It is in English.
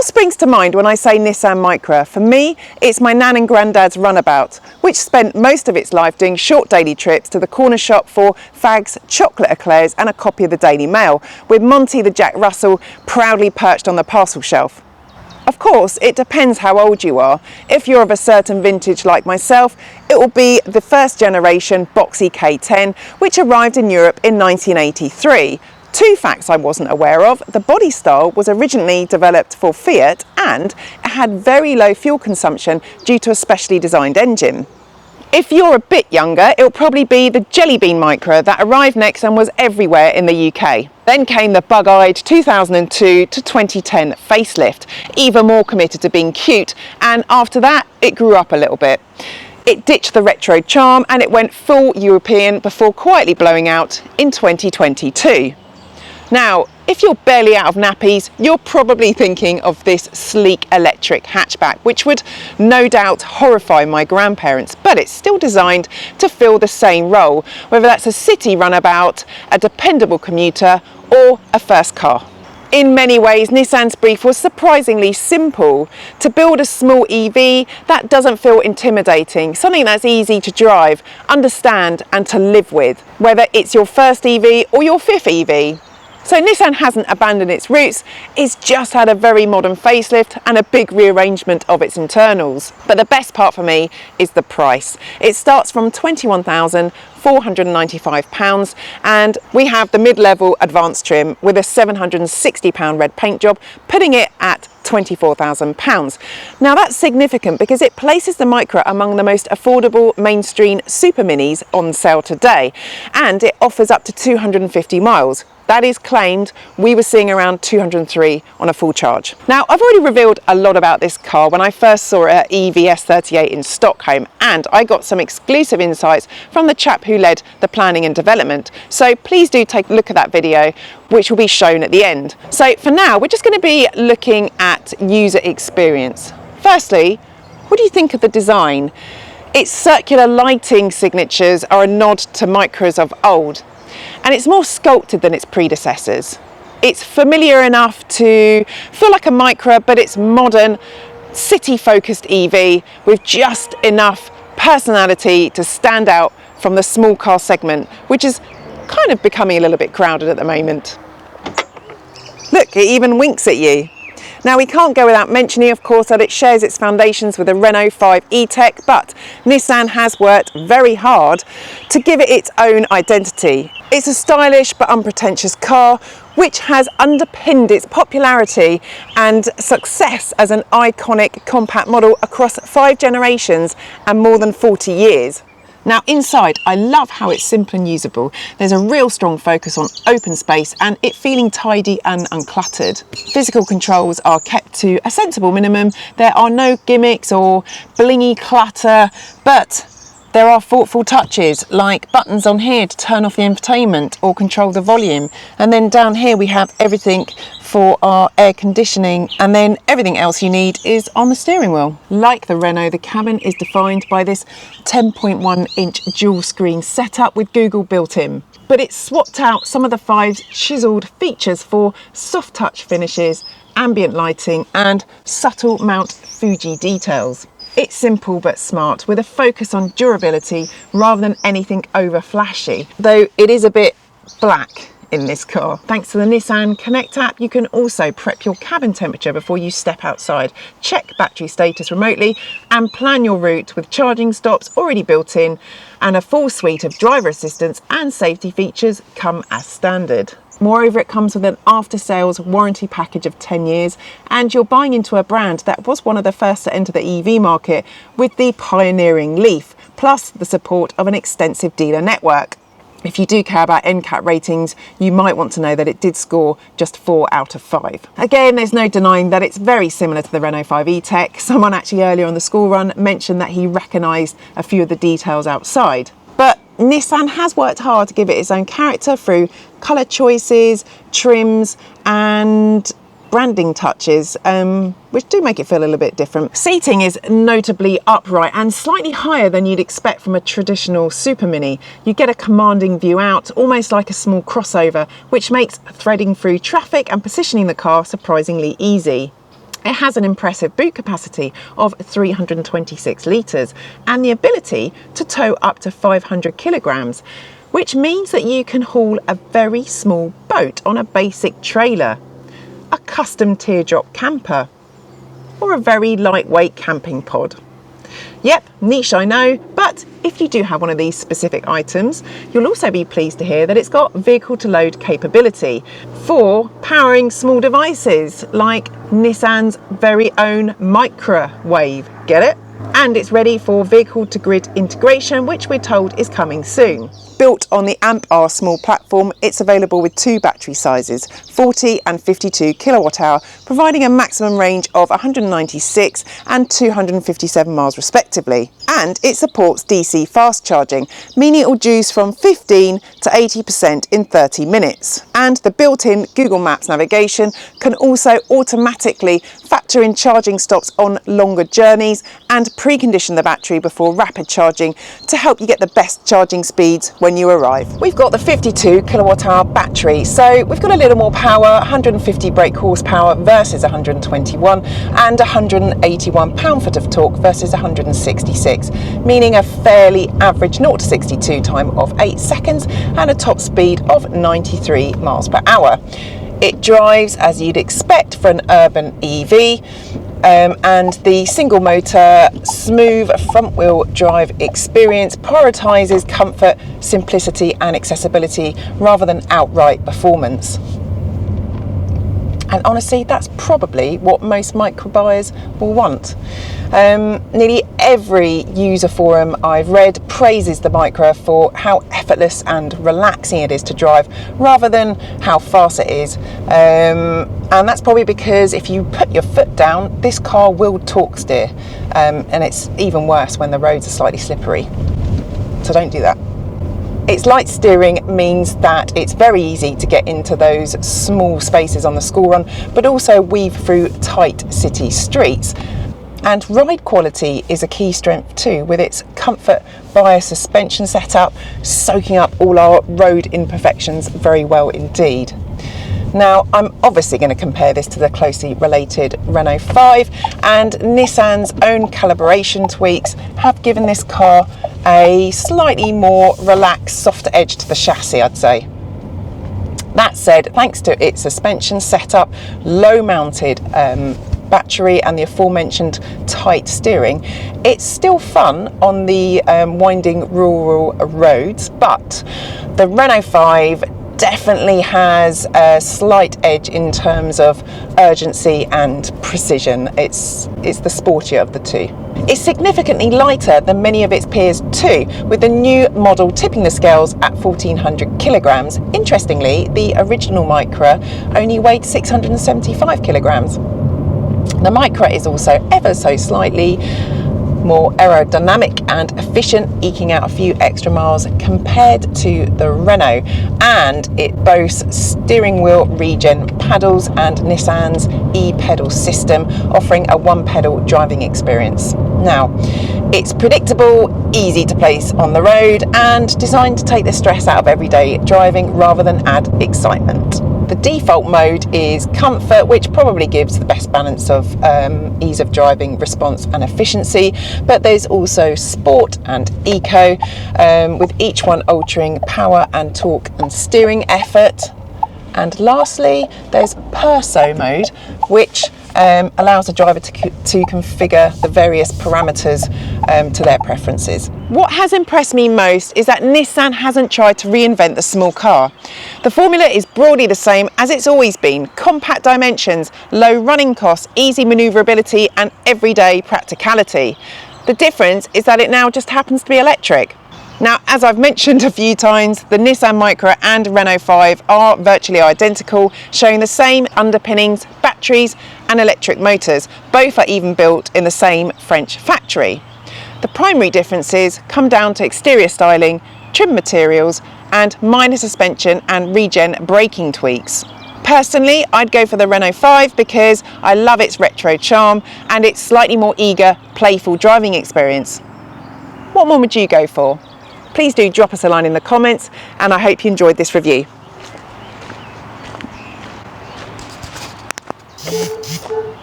What springs to mind when I say Nissan Micra? For me, it's my nan and granddad's runabout, which spent most of its life doing short daily trips to the corner shop for fags, chocolate eclairs and a copy of the Daily Mail, with Monty the Jack Russell proudly perched on the parcel shelf. Of course, it depends how old you are. If you're of a certain vintage like myself, it will be the first generation boxy K10, which arrived in Europe in 1983. Two facts I wasn't aware of: the body style was originally developed for Fiat and it had very low fuel consumption due to a specially designed engine. If you're a bit younger, it'll probably be the Jelly Bean Micra that arrived next and was everywhere in the UK. Then came the bug-eyed 2002 to 2010 facelift, even more committed to being cute, and after that it grew up a little bit. It ditched the retro charm and it went full European before quietly blowing out in 2022. Now, if you're barely out of nappies, you're probably thinking of this sleek electric hatchback, which would no doubt horrify my grandparents, but it's still designed to fill the same role, whether that's a city runabout, a dependable commuter, or a first car. In many ways, Nissan's brief was surprisingly simple: to build a small EV that doesn't feel intimidating, something that's easy to drive, understand, and to live with, whether it's your first EV or your fifth EV. So Nissan hasn't abandoned its roots, it's just had a very modern facelift and a big rearrangement of its internals. But the best part for me is the price. It starts from £21,495 and we have the mid-level advanced trim with a £760 red paint job, putting it at £24,000. Now that's significant because it places the Micra among the most affordable mainstream superminis on sale today, and it offers up to 250 miles. That is claimed. We were seeing around 203 on a full charge. Now, I've already revealed a lot about this car when I first saw it at EVS38 in Stockholm, and I got some exclusive insights from the chap who led the planning and development. So please do take a look at that video, which will be shown at the end. So for now, we're just going to be looking at user experience. Firstly, what do you think of the design? Its circular lighting signatures are a nod to Micras of old, and it's more sculpted than its predecessors. It's familiar enough to feel like a Micra, but it's modern, city-focused EV with just enough personality to stand out from the small car segment, which is kind of becoming a little bit crowded at the moment. Look, it even winks at you. Now, we can't go without mentioning, of course, that it shares its foundations with the Renault 5 E-Tech, but Nissan has worked very hard to give it its own identity. It's a stylish but unpretentious car, which has underpinned its popularity and success as an iconic compact model across 5 generations and more than 40 years. Now inside, I love how it's simple and usable. There's a real strong focus on open space and it feeling tidy and uncluttered. Physical controls are kept to a sensible minimum. There are no gimmicks or blingy clutter, but there are thoughtful touches like buttons on here to turn off the infotainment or control the volume. And then down here we have everything for our air conditioning, and then everything else you need is on the steering wheel. Like the Renault, the cabin is defined by this 10.1-inch dual screen setup with Google built in. But it's swapped out some of the 5 chiseled features for soft touch finishes, ambient lighting and subtle Mount Fuji details. It's simple but smart, with a focus on durability rather than anything over flashy, though it is a bit black in this car. Thanks to the Nissan Connect app, you can also prep your cabin temperature before you step outside, check battery status remotely and plan your route with charging stops already built in, and a full suite of driver assistance and safety features come as standard. Moreover, it comes with an after-sales warranty package of 10 years, and you're buying into a brand that was one of the first to enter the EV market with the pioneering Leaf, plus the support of an extensive dealer network. If you do care about NCAT ratings, you might want to know that it did score just 4 out of 5. Again, there's no denying that it's very similar to the Renault 5 E-Tech. Someone actually earlier on the school run mentioned that he recognised a few of the details outside. But Nissan has worked hard to give it its own character through colour choices, trims and branding touches, which do make it feel a little bit different. Seating is notably upright and slightly higher than you'd expect from a traditional supermini. You get a commanding view out, almost like a small crossover, which makes threading through traffic and positioning the car surprisingly easy. It has an impressive boot capacity of 326 litres and the ability to tow up to 500 kilograms, which means that you can haul a very small boat on a basic trailer, a custom teardrop camper, or a very lightweight camping pod. Yep, niche I know, but if you do have one of these specific items, you'll also be pleased to hear that it's got vehicle to load capability for powering small devices like Nissan's very own Microwave, get it? And it's ready for vehicle to grid integration, which we're told is coming soon. Built on the AmpR small platform, it's available with two battery sizes, 40 and 52 kilowatt hour, providing a maximum range of 196 and 257 miles respectively. And it supports DC fast charging, meaning it will juice from 15 to 80% in 30 minutes. And the built-in Google Maps navigation can also automatically factor in charging stops on longer journeys and precondition the battery before rapid charging to help you get the best charging speeds when you arrive. We've got the 52 kilowatt hour battery, so we've got a little more power, 150 brake horsepower versus 121 and 181 pound-foot of torque versus 166, meaning a fairly average 0 to 62 time of 8 seconds and a top speed of 93 miles per hour. It drives as you'd expect for an urban EV, and the single motor smooth front wheel drive experience prioritises comfort, simplicity and accessibility rather than outright performance. And honestly, that's probably what most Micra buyers will want. Nearly every user forum I've read praises the Micra for how effortless and relaxing it is to drive rather than how fast it is. And that's probably because if you put your foot down, this car will torque steer. And it's even worse when the roads are slightly slippery. So don't do that. Its light steering means that it's very easy to get into those small spaces on the school run, but also weave through tight city streets. And ride quality is a key strength too, with its comfort via suspension setup, soaking up all our road imperfections very well indeed. Now, I'm obviously going to compare this to the closely related Renault 5, and Nissan's own calibration tweaks have given this car a slightly more relaxed, softer edge to the chassis, I'd say. That said, thanks to its suspension setup, low mounted battery and the aforementioned tight steering, it's still fun on the winding rural roads, but the Renault 5 definitely has a slight edge in terms of urgency and precision. It's the sportier of the two. It's significantly lighter than many of its peers too, with the new model tipping the scales at 1400 kilograms. Interestingly, the original Micra only weighed 675 kilograms. The Micra is also ever so slightly more aerodynamic and efficient, eking out a few extra miles compared to the Renault, and it boasts steering wheel regen paddles and Nissan's e-pedal system, offering a one-pedal driving experience. Now, it's predictable, easy to place on the road, and designed to take the stress out of everyday driving rather than add excitement. The default mode is comfort, which probably gives the best balance of ease of driving, response and efficiency, but there's also sport and eco, with each one altering power and torque and steering effort. And lastly, there's Perso mode, which allows the driver to configure the various parameters to their preferences. What has impressed me most is that Nissan hasn't tried to reinvent the small car. The formula is broadly the same as it's always been: compact dimensions, low running costs, easy manoeuvrability and everyday practicality. The difference is that it now just happens to be electric. Now, as I've mentioned a few times, the Nissan Micra and Renault 5 are virtually identical, showing the same underpinnings, batteries and electric motors. Both are even built in the same French factory. The primary differences come down to exterior styling, trim materials and minor suspension and regen braking tweaks. Personally, I'd go for the Renault 5 because I love its retro charm and its slightly more eager, playful driving experience. What one would you go for? Please do drop us a line in the comments, and I hope you enjoyed this review.